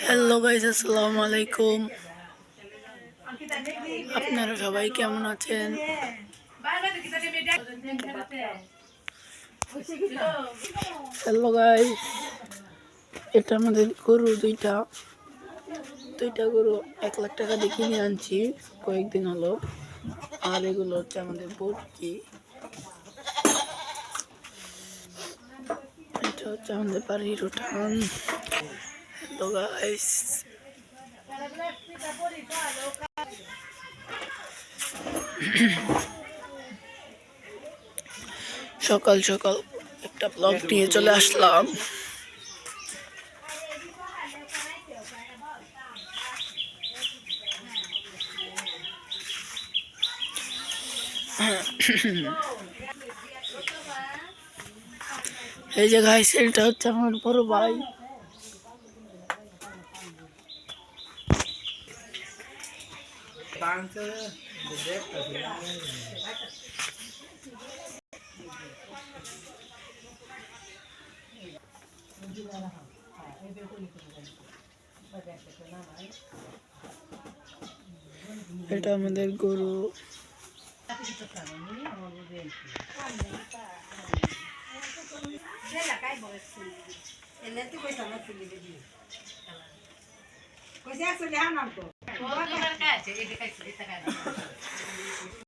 Hello guys, আসসালামু আলাইকুম। আপনারা সবাই কেমন আছেন? হ্যালো গাইস, এটা আমাদের গরু দুইটা গরু 1 লাখ টাকা দিয়ে কিনে আনছি কয়েকদিন হলো। আর এগুলো হচ্ছে আমাদের বর্কি। এটা হচ্ছে আমাদের বাড়ির উঠান। হ্যালো গাইস, সকাল সকাল একটা ব্লগ নিয়ে চলে আসলাম। এই যে গাইস, এটা হচ্ছে আমার বড় ভাই। এটা আমাদের গরু।